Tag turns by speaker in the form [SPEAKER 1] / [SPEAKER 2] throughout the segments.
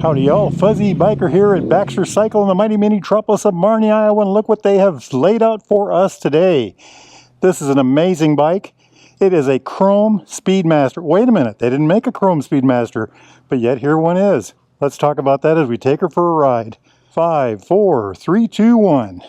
[SPEAKER 1] Howdy y'all, Fuzzy Biker here at Baxter Cycle in the mighty metropolis of Marnie, Iowa, and look what they have laid out for us today. This is an amazing bike. It is a chrome Speedmaster. Wait a minute, they didn't make a chrome Speedmaster, but yet here one is. Let's talk about that as we take her for a ride. 5, 4, 3, 2, 1.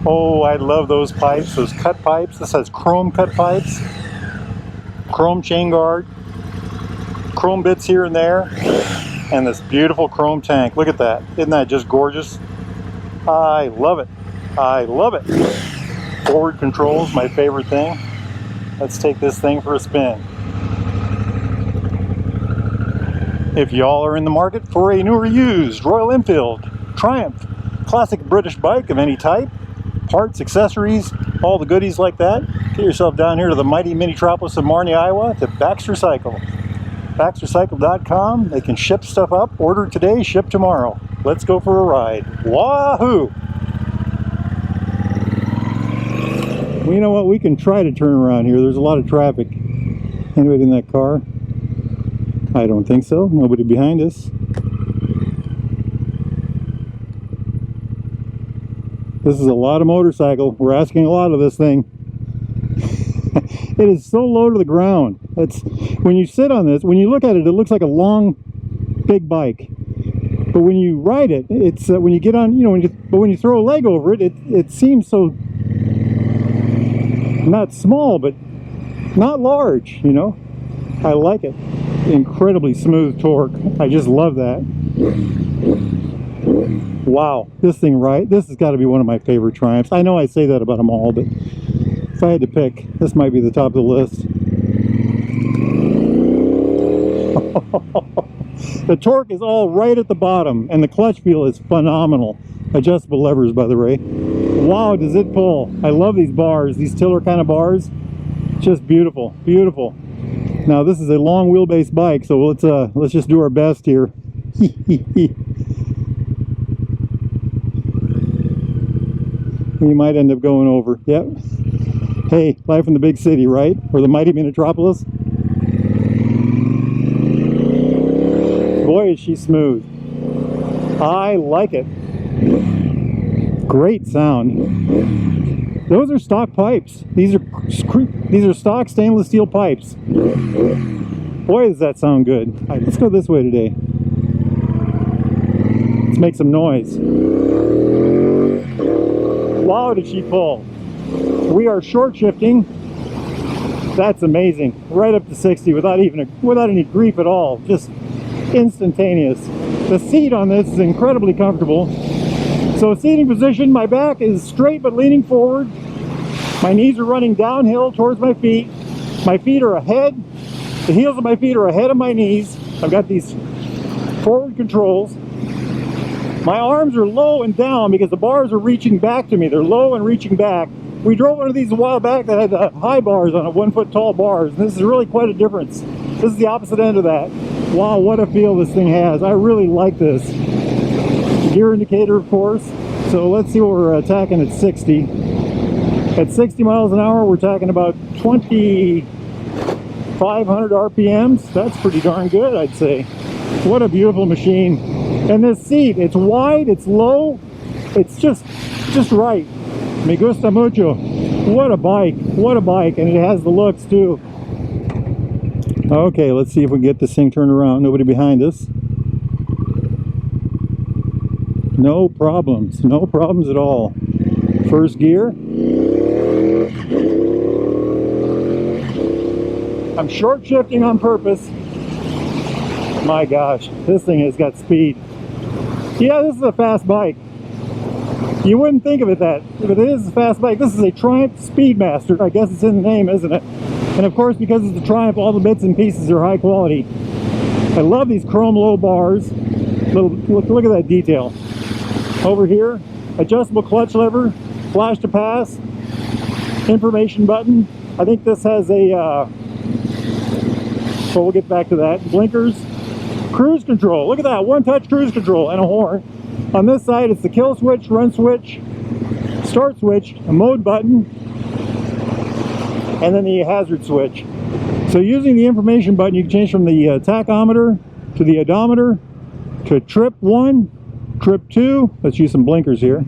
[SPEAKER 1] Oh, I love those pipes, those cut pipes. This has chrome cut pipes, chrome chain guard, chrome bits here and there, and this beautiful chrome tank. Look at that. Isn't that just gorgeous? I love it. I love it. Forward controls, my favorite thing. Let's take this thing for a spin. If y'all are in the market for a new or used Royal Enfield, Triumph, classic British bike of any type, parts, accessories, all the goodies like that, get yourself down here to the mighty metropolis of Marnie, Iowa, to Baxter Cycle. BaxterCycle.com. They can ship stuff up, order today, ship tomorrow. Let's go for a ride. Wahoo! Well, you know what? We can try to turn around here. There's a lot of traffic. Anybody in that car? I don't think so. Nobody behind us. This is a lot of motorcycle. We're asking a lot of this thing. It is so low to the ground. It's when you sit on this, when you look at it, it looks like a long, big bike. But when you ride it, it's when you get on, you know, when you throw a leg over it, it seems so not small, but not large. You know, I like it. Incredibly smooth torque. I just love that. Wow, this thing, right? This has got to be one of my favorite Triumphs. I know I say that about them all, but if I had to pick, this might be the top of the list. The torque is all right at the bottom, and the clutch feel is phenomenal. Adjustable levers, by the way. Wow, does it pull. I love these bars, these tiller kind of bars. Just beautiful, beautiful. Now this is a long wheelbase bike, so let's just do our best here. We might end up going over. Yep. Hey, life in the big city, right? Or the mighty metropolis. Boy, is she smooth. I like it. Great sound. Those are stock pipes. These are stock stainless steel pipes. Boy, does that sound good. All right, let's go this way today. Let's make some noise. Wow, did she pull. We are short shifting. That's amazing. Right up to 60 without any grief at all. Just instantaneous. The seat on this is incredibly comfortable. So seating position, my back is straight but leaning forward. My knees are running downhill towards my feet. My feet are ahead. The heels of my feet are ahead of my knees. I've got these forward controls. My arms are low and down because the bars are reaching back to me. They're low and reaching back. We drove one of these a while back that had high bars on it, 1 foot tall bars. And this is really quite a difference. This is the opposite end of that. Wow, what a feel this thing has. I really like this. Gear indicator, of course. So let's see what we're attacking at 60. At 60 miles an hour, we're talking about 2,500 RPMs. That's pretty darn good, I'd say. What a beautiful machine. And this seat, it's wide, it's low, it's just right. Me gusta mucho. What a bike, and it has the looks too. Okay, let's see if we can get this thing turned around. Nobody behind us. No problems at all. First gear. I'm short shifting on purpose. My gosh, this thing has got speed. Yeah, this is a fast bike. You wouldn't think of it that, but it is a fast bike. This is a Triumph Speedmaster. I guess it's in the name, isn't it? And of course, because it's a Triumph, all the bits and pieces are high quality. I love these chrome low bars. Look at that detail. Over here, adjustable clutch lever, flash to pass, information button. I think this has a, well, we'll get back to that. Blinkers, cruise control. Look at that, one-touch cruise control and a horn. On this side, it's the kill switch, run switch, start switch, a mode button. and then the hazard switch. So using the information button, you can change from the tachometer to the odometer to trip 1, trip 2. Let's use some blinkers here.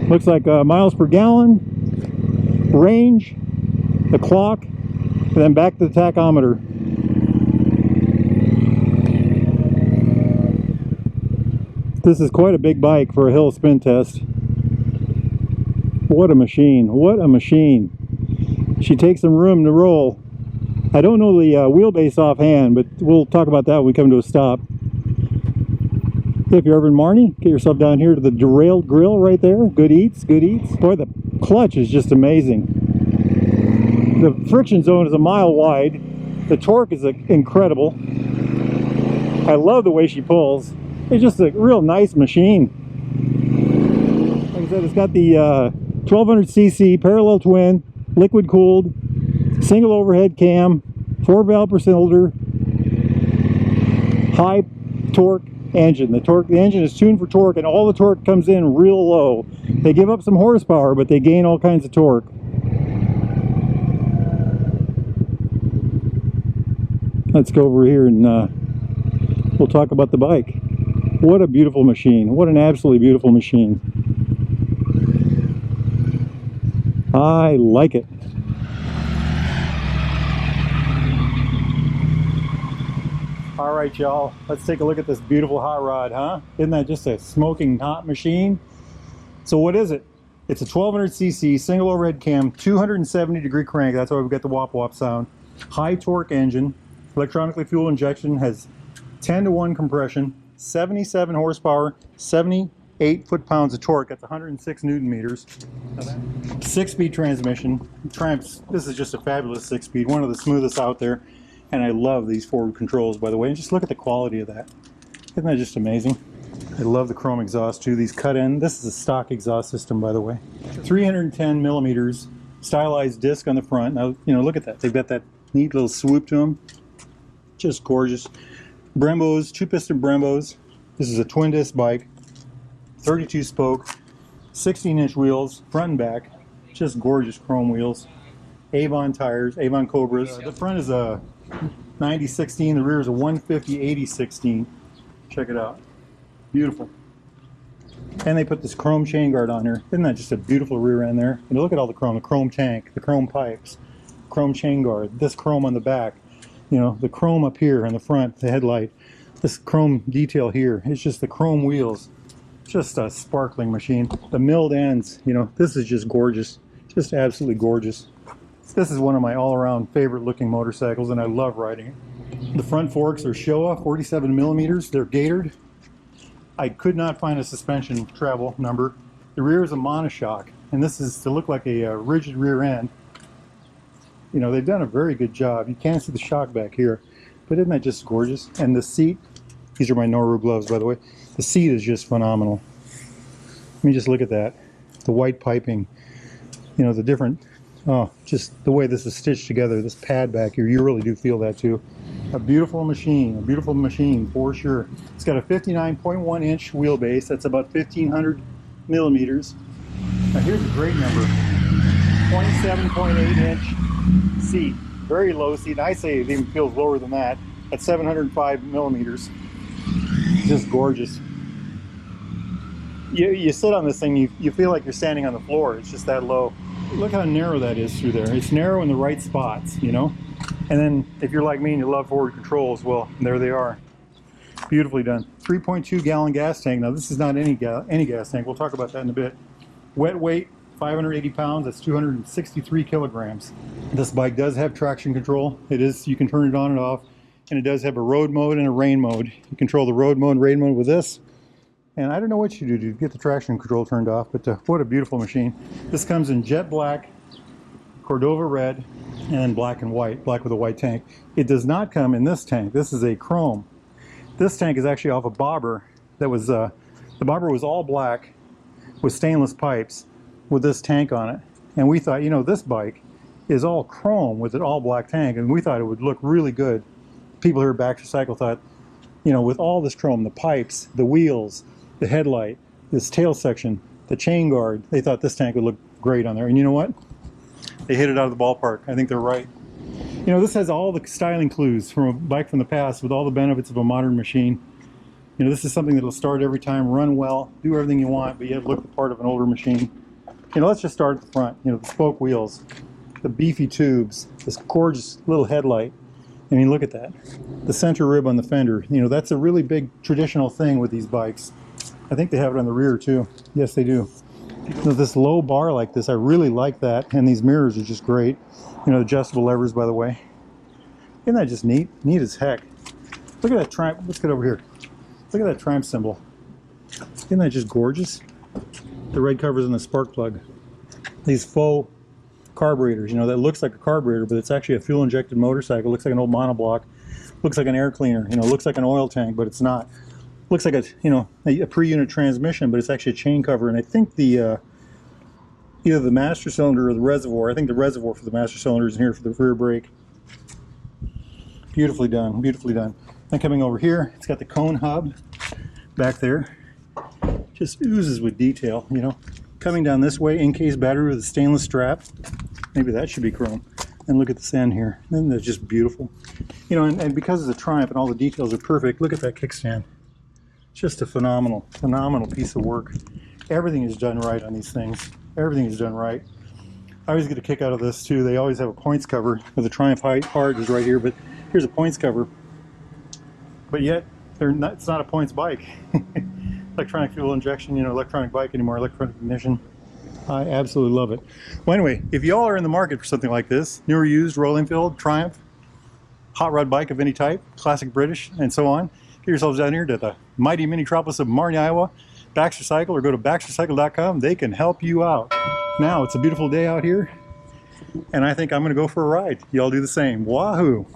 [SPEAKER 1] Looks like miles per gallon, range, the clock, and then back to the tachometer. This is quite a big bike for a hill spin test. What a machine, what a machine. She takes some room to roll. I don't know the wheelbase offhand, but we'll talk about that when we come to a stop. If you're ever in Marnie, get yourself down here to the Derailed Grill right there. Good eats, good eats. Boy, the clutch is just amazing. The friction zone is a mile wide. The torque is incredible. I love the way she pulls. It's just a real nice machine. Like I said, it's got the 1200cc parallel twin, liquid cooled, single overhead cam, 4 valve per cylinder, high torque engine. The engine is tuned for torque, and all the torque comes in real low. They give up some horsepower, but they gain all kinds of torque. Let's go over here and we'll talk about the bike. What a beautiful machine. What an absolutely beautiful machine. I like it. All right, y'all, let's take a look at this beautiful hot rod, huh? Isn't that just a smoking hot machine? So what is it? It's a 1200cc single overhead cam, 270-degree crank. That's why we've got the wop wop sound. High torque engine, electronically fuel injection, has 10-to-1 compression, 77 horsepower, 78 foot-pounds of torque. That's 106 newton meters. 6-speed transmission. Triumph's, this is just a fabulous 6-speed, one of the smoothest out there. And I love these forward controls, by the way. And just look at the quality of that. Isn't that just amazing? I love the chrome exhaust too. These cut in. This is a stock exhaust system, by the way. 310 millimeters stylized disc on the front. Now, you know, look at that. They've got that neat little swoop to them. Just gorgeous. Brembos, 2-piston Brembos. This is a twin disc bike. 32 spoke, 16-inch wheels, front and back. Just gorgeous chrome wheels. Avon tires, Avon Cobras. The front is a 90/16, the rear is a 150/80/16. Check it out. Beautiful. And they put this chrome chain guard on here. Isn't that just a beautiful rear end there? And look at all the chrome tank, the chrome pipes, chrome chain guard, this chrome on the back, you know, the chrome up here on the front, the headlight, this chrome detail here. It's just the chrome wheels. Just a sparkling machine. The milled ends, you know, this is just gorgeous. Just absolutely gorgeous. This is one of my all-around favorite looking motorcycles, and I love riding it. The front forks are Showa, 47 millimeters. They're gatered. I could not find a suspension travel number. The rear is a monoshock, and this is to look like a rigid rear end. You know, they've done a very good job. You can't see the shock back here, but isn't that just gorgeous? And the seat, these are my Noru gloves, by the way. The seat is just phenomenal. Let me just look at that. The white piping, you know, the different, oh, just the way this is stitched together, this pad back here, you really do feel that too. A beautiful machine for sure. It's got a 59.1 inch wheelbase. That's about 1,500 millimeters. Now here's a great number. 27.8 inch seat. Very low seat. And I say it even feels lower than that. At 705 millimeters. Just gorgeous. You sit on this thing, you feel like you're standing on the floor. It's just that low. Look how narrow that is through there. It's narrow in the right spots, you know. And then if you're like me and you love forward controls, well, there they are. Beautifully done. 3.2 gallon gas tank. Now this is not any gas tank. We'll talk about that in a bit. Wet weight, 580 pounds. That's 263 kilograms. This bike does have traction control. It is, you can turn it on and off. And it does have a road mode and a rain mode. You control the road mode and rain mode with this. And I don't know what you do to get the traction control turned off, but what a beautiful machine. This comes in jet black, Cordova red, and then black and white, black with a white tank. It does not come in this tank. This is a chrome. This tank is actually off a bobber that was, the bobber was all black with stainless pipes with this tank on it. And we thought, you know, this bike is all chrome with an all black tank, and we thought it would look really good. People here at Baxter Cycle thought, you know, with all this chrome, the pipes, the wheels, the headlight, this tail section, the chain guard, they thought this tank would look great on there. And you know what? They hit it out of the ballpark. I think they're right. You know, this has all the styling clues from a bike from the past with all the benefits of a modern machine. You know, this is something that'll start every time, run well, do everything you want, but yet look the part of an older machine. You know, let's just start at the front. You know, the spoke wheels, the beefy tubes, this gorgeous little headlight. I mean, look at that. The center rib on the fender. You know, that's a really big traditional thing with these bikes. I think they have it on the rear too. Yes, they do. You know, this low bar like this, I really like that. And these mirrors are just great. You know, adjustable levers, by the way. Isn't that just neat? Neat as heck. Look at that Triumph. Let's get over here. Look at that Triumph symbol. Isn't that just gorgeous? The red covers on the spark plug. These faux carburetors, you know, that looks like a carburetor, but it's actually a fuel-injected motorcycle. It looks like an old monoblock. Looks like an air cleaner. You know, looks like an oil tank, but it's not. Looks like a, you know, a pre-unit transmission, but it's actually a chain cover. And I think the either the master cylinder or the reservoir. I think the reservoir for the master cylinder is in here for the rear brake. Beautifully done. Beautifully done. Then coming over here, it's got the cone hub back there. Just oozes with detail, you know. Coming down this way, in-case battery with a stainless strap. Maybe that should be chrome. And look at this end here. Isn't that just beautiful? You know, and because it's a Triumph and all the details are perfect, look at that kickstand. Just a phenomenal, phenomenal piece of work. Everything is done right on these things. Everything is done right. I always get a kick out of this too. They always have a points cover. The Triumph Heart is right here, but here's a points cover. But yet, it's not a points bike. Electronic fuel injection, you know, electronic bike anymore, electronic ignition. I absolutely love it. Well, anyway, if y'all are in the market for something like this, new or used, rolling field, Triumph, hot rod bike of any type, classic British, and so on, get yourselves down here to the mighty mini-tropolis of Marnie, Iowa, Baxter Cycle, or go to baxtercycle.com. They can help you out. Now, it's a beautiful day out here, and I think I'm going to go for a ride. Y'all do the same. Wahoo!